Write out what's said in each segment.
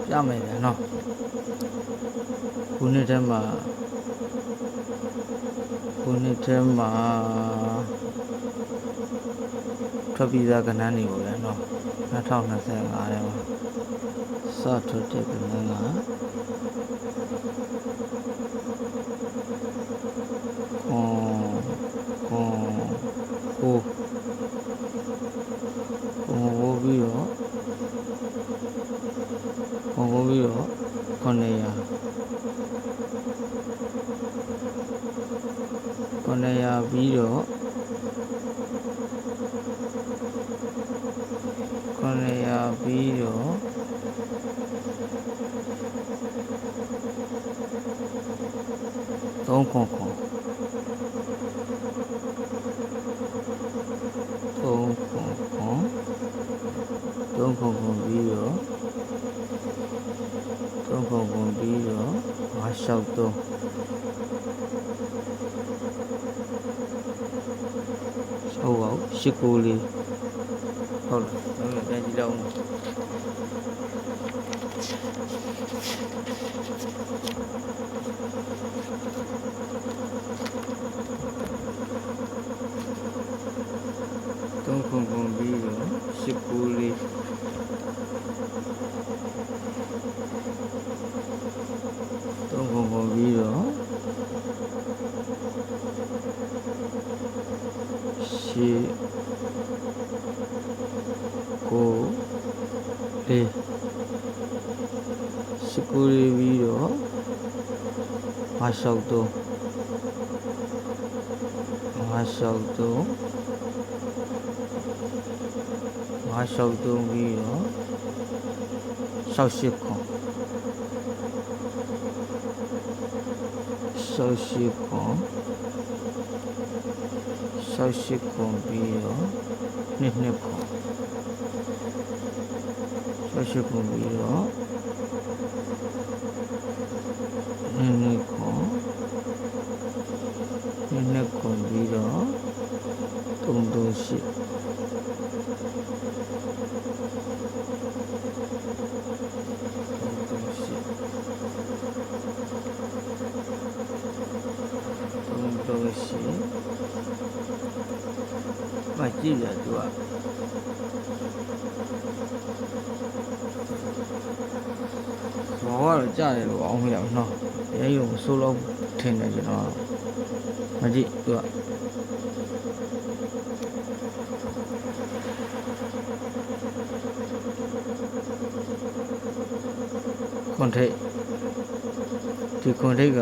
ပြမယ်ဗျာနော်ခုနှစ်ထဲမှာထွက်ပြီးသားကဏ္ဍတွေပေါ့ဗျာနော်2025ထဲမှာစထွက်တဲ့ကဏ္ဍကပြီးတော့900ပြီးတော့300ပြီးတော့563ဟုတ်ပါဘူး894လေးဟုတ်လားပြန်ကြည့်လောက်ပြီးတော့894လေးပြီးတော့893ပြီးတော့563ပြီးတော့68ခွန်ပြီးတော့2ခွန်68ခွန်ပြီးတော့2ခွန်ပြီးတော့338မကြည့်ရသူကဘောကတော့ကြားတယ်လို့အောင်မရဘူးနော်ရဲရုံဆိုးလို့ထင်တယ်ကျွန်တော်မကြည့်သူကခွန်ထိတ်ဒီခွန်ထိတ်က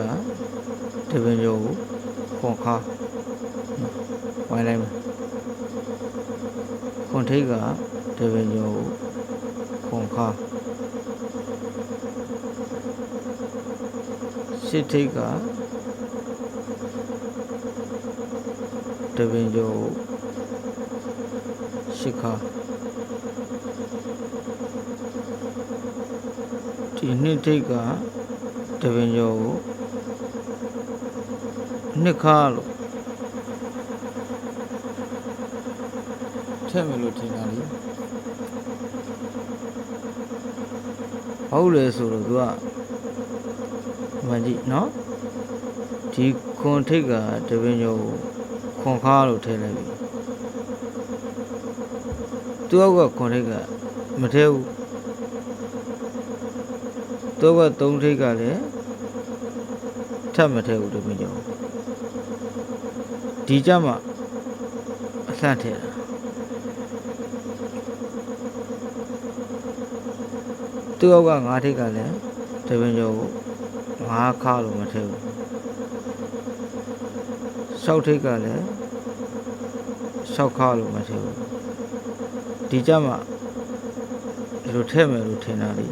တပင်ကျော်ကိုခွန်ခါဝိုင်းလိုက်မယ်ခွန်ထိတ်ကတပင်ကျော်ကိုခွန်ခါရှစ်ထိတ်ကတပင်ကျော်ကိုရှစ်ခါဒီနှစ်ထိတ်ကတပင်ကျော်ကိုနှစ်ခါလို့ထည့်မယ်လို့ထင်တာလေဟုတ်လေဆိုတော့သူကမကြည့်နော်ဒီခွန်ထိတ်ကတပင်ကျော်ကိုခွန်ခါလို့ထည့်လိုက်ပြီသူကခွန်ထိတ်ကမထည့်ဘူးသူက3ထိတ်ကလည်းထပ်မထည့်ဘူးတပင်ကျော်ဒီကြမှာအဆန့်ထည့်တာသူက9ထိတ်ကလည်းတပင်ကျော်ကို5ခါလို့မထည့်ဘူး6ထိတ်ကလည်း6ခါလို့မထည့်ဘူးဒီကြမှာလိုထည့်မယ်လို့ထင်တာလေ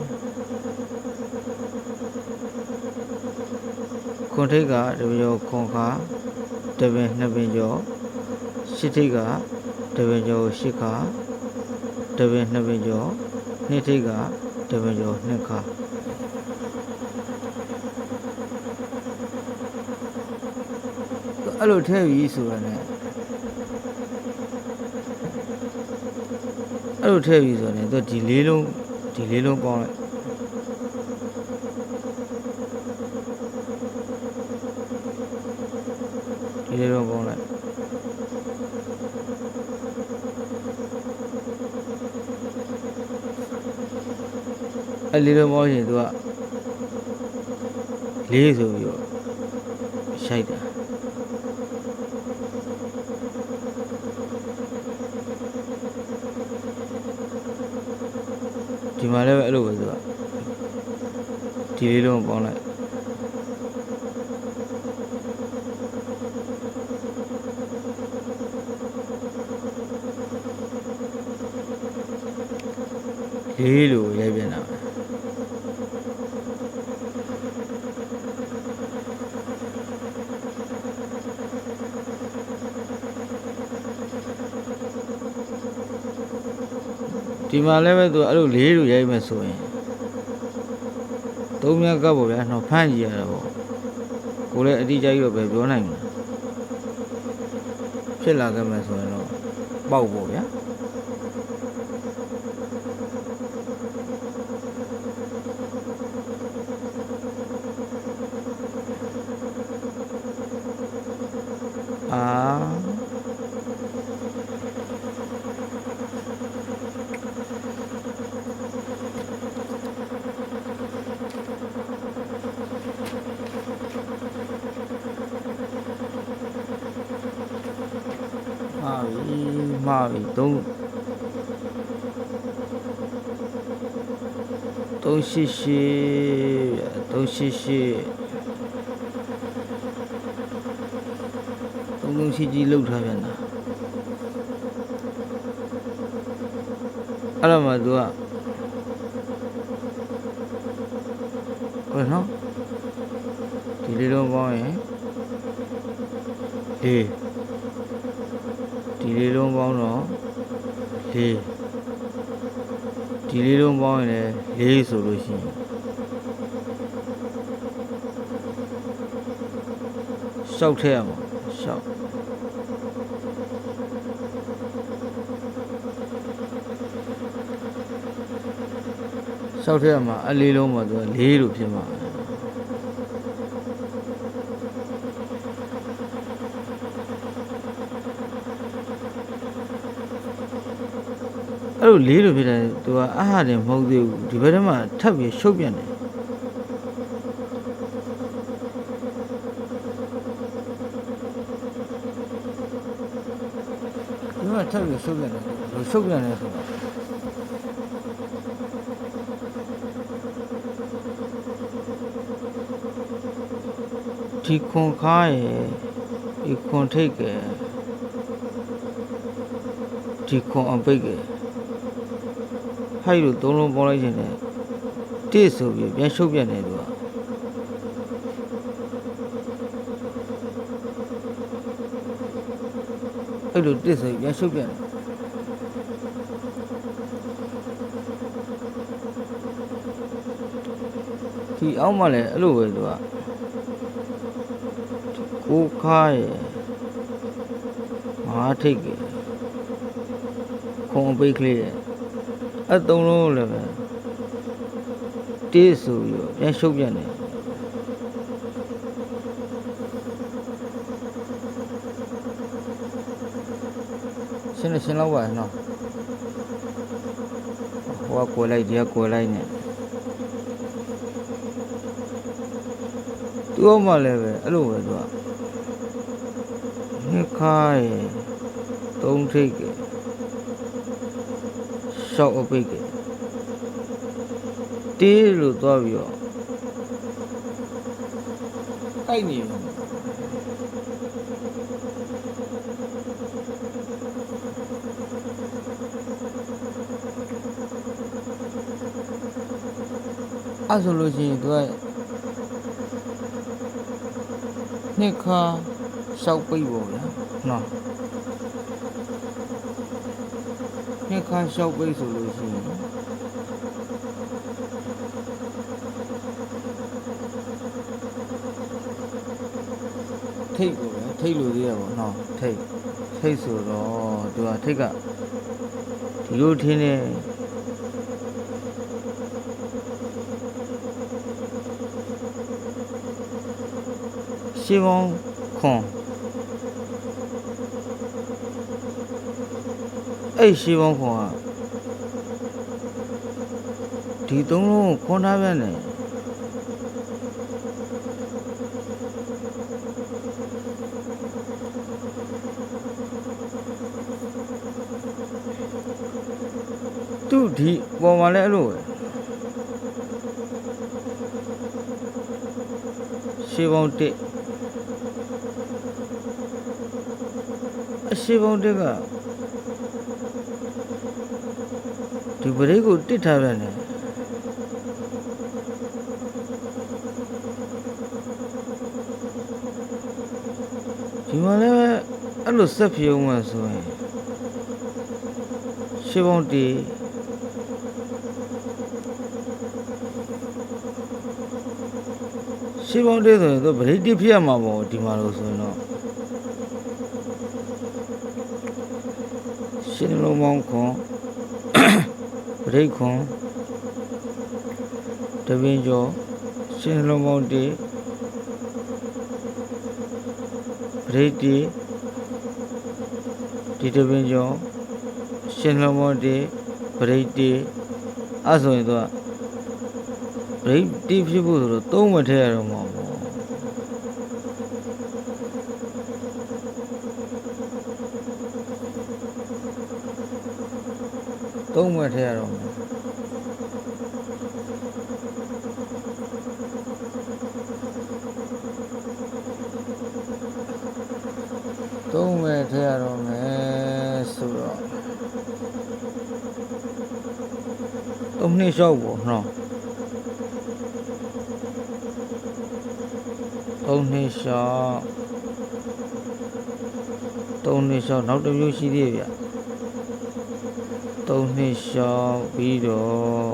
ခွန်ထိတ်ကတပင်ကျော်ခွန်ခါတပင်2ပင်ကျော်ရှစ်ထိတ်ကတပင်ကျော်8ခါတပင်2ပင်ကျော်နှစ်ထိတ်ကတပင်ကျော်2ခါအဲ့လိုထည့်ပြီးဆိုရတဲ့သူဒီလေးလုံး ဒီလေးလုံးပေါင်းလိုက်ဒီလေးလုံးပေါင်းလိုက်အဲ့လေးလုံးပေါင်းရင်သူကလေးဆိုပြီးတော့ရှိုက်တာဒီမှာလည်းပဲအဲ့လိုပဲသူကဒီလေးလုံးပေါင်းလိုက်လေးလိုရိုက်ပြန်တာဒီမှာလည်းပဲသူအဲ့လိုလေးလိုရိုက်မယ်ဆိုရင်သုံးမြတ်ကပ်ပေါ့ဗျာတော့ဖမ်းကြည့်ရတာပေါ့ကိုလည်းအတိအကျကြီးတော့ပဲပြောနိုင်မှာဖြစ်လာခဲ့မယ်ဆိုရင်တော့ပေါက်ပေါ့ဗျာမှားပြီ388ကြီးလောက်ထားပြန်တာအဲ့တော့မှသူကဘယ်နော်ဒီလေးလုံးပေါင်းရင်ဒီလေးလုံးပေါင်းတော့ဒီလေးလုံးပေါင်းရင်လည်းဆိုလို့ရှိရင်ရှောက်ထည့်ရမှာရှောက်ထည့်ရမှာအလေးလုံးမှာသူက4လို့ဖြစ်မှာအဲ့လို4လို့ဖြစ်တယ်သူကအာဟာတယ်မဟုတ်သေးဘူးဒီဘက်ထဲမှာထပ်ပြီးရှုပ်ပြန်တယ်ဒီမှာထပ်ပြီးရှုပ်ပြန်တယ်လို့ရှုပ်ပြန်တယ်ဆိုတာဒီခွန်ခါရဲ့ဒီခွန်ထိတ်ကဒီခွန်အပိတ်ကဟိုက်လို့3လုံးပေါင်းလိုက်ခြင်းနဲ့တစ်ဆိုပြီးပြန်ရှုပ်ပြန်တယ်သူကအဲ့လိုတစ်ဆိုပြီးပြန်ရှုပ်ပြန်တယ်ဒီအောက်မှာလည်းအဲ့လိုပဲသူကကိုခါရဲ့မဟာထိတ်ကခွန်အပိတ်ကလေးရဲ့အဲ့3လုံးလည်းပဲတစ်ဆိုပြီးပြန်ရှုပ်ပြန်တယ်ရှင်းလောက်ပါနော်ဟိုကကိုလိုက်ဒီကကိုလိုက်နဲ့သူ့မှလည်းပဲအဲ့လိုပဲသူကနှစ်ခါရဲ့3ထိတ်ကရှောက်အပိတ်ကတေးလို့သွားပြီးတော့တိုက်နေတယ်အဲ့ဆိုလို့ရှိရင်သူကနှစ်ခါရှောက်ပိတ်ပေါ့ဗျာနော်နှစ်ခါရှောက်ပိတ်ဆိုလို့ရှိရင်ထိတ်ကိုပဲထိတ်လို့သေးရပါတော့နော်ထိတ်ဆိုတော့သူကထိတ်ကဒီလိုထင်းနေ ရှေးပေါင်းခွန်အဲ့ရှေးပေါင်းခွန်ကဒီသုံးလုံးကိုခွန်ထားပြန်တယ်သူဒီပေါ်မှာလည်းအဲ့လိုပဲရှေးပေါင်းတစ်ရှေးပေါင်းတစ်ကဒီပရိတ်ကိုတစ်ထားပြန်တယ်ဒီမှာလည်းအဲ့လိုဆက်ဖြုံးမှဆိုရင်ရှေးပေါင်းတစ်ရှေးပေါင်းတစ်ဆိုရင်သူပရိတ်တစ်ဖြစ်ရမှာပေါ့ဒီမှာလို့ဆိုရင်တော့ရှင်းလုံးပေါင်းခွန်ပရိတ်ခွန်တပင်ကျော်ရှင်းလုံးပေါင်းတစ်ပရိတ်တစ်ဒီတပင်ကျော်ရှင်းလုံးပေါင်းတစ်ပရိတ်တစ်အဲ့ဆိုရင်တော့ပရိတ်တစ်ဖြစ်ဖို့ဆိုတော့သုံးမထည့်ရတော့မှာပေါ့သုံးမထည့်ရတော့မှာသုံးမဲ့ထည့်ရတော့မယ်ဆိုတော့သုံးနှစ်လျှောက်ပေါ့နော်သုံးနှစ်လျှောက်နောက်တစ်မျိုးရှိသေးရဲ့ဗျသုံးနှစ်လျှောက်ပြီးတော့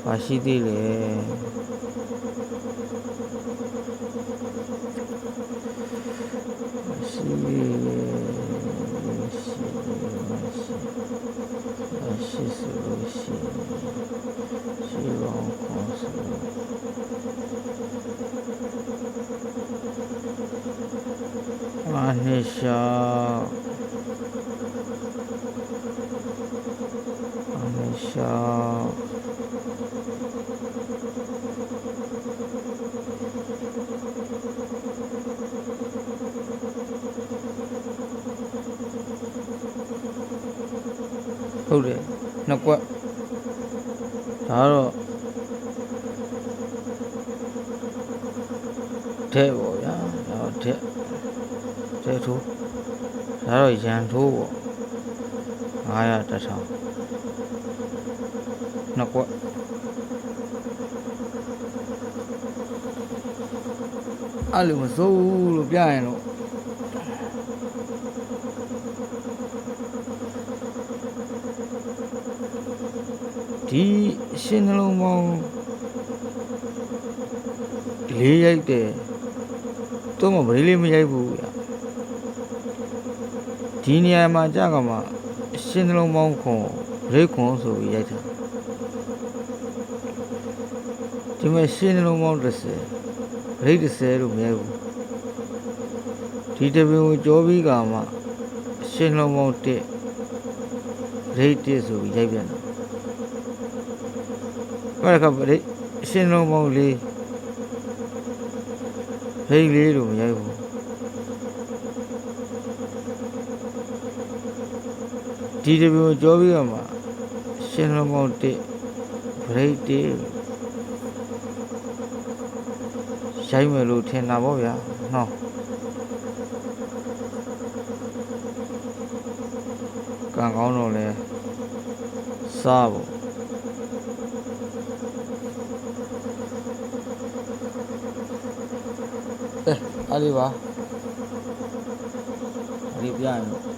ဘာရှိသေးလဲရှိဆိုလို့ရှိပေါင်းခွန်ဆိုနှစ်လျှောက်ဟုတ်တယ်နှစ်ကွက်ဒါတော့ထဲပေါ့ဗျာဒါတော့ထဲထိုးဒါတော့ရန်ထိုးပေါ့900 1000နှစ်ကွက်အဲ့လိုမစိုးဘူးလို့ပြရင်တော့ဒီရှင်းနှလုံးပေါင်း4ရိုက်တယ်တော့မဗလေးလေးမရိုက်ဘူးဗျဒီနေရာမှာကြာကမှရှင်းနှလုံးပေါင်းခွန်ရိတ်ခွန်ဆိုပြီးရိုက်တာဒီမှာရှင်းနှလုံးပေါင်း30ရိတ်30လို့မရိုက်ဘူးဒီတပင်ကိုကြောပြီးကမှရှင်းနှလုံးပေါင်း1ရိတ်1ဆိုပြီးရိုက်ပြန်တာအဲ့ဒါကရိတ်ရှင်းနှလုံးပေါင်း4ရိတ်4လို့မရိုက်ဘူးဒီတပင်ကိုကြောပြီးကမှရှင်းနှလုံးပေါင်း1ရိတ်1ရိုက်မယ်လို့ထင်တာပေါ့ဗျာနော်ကံကောင်းတော့လဲစားပေါ့အားလေးပါအားလေးပြရင်တော့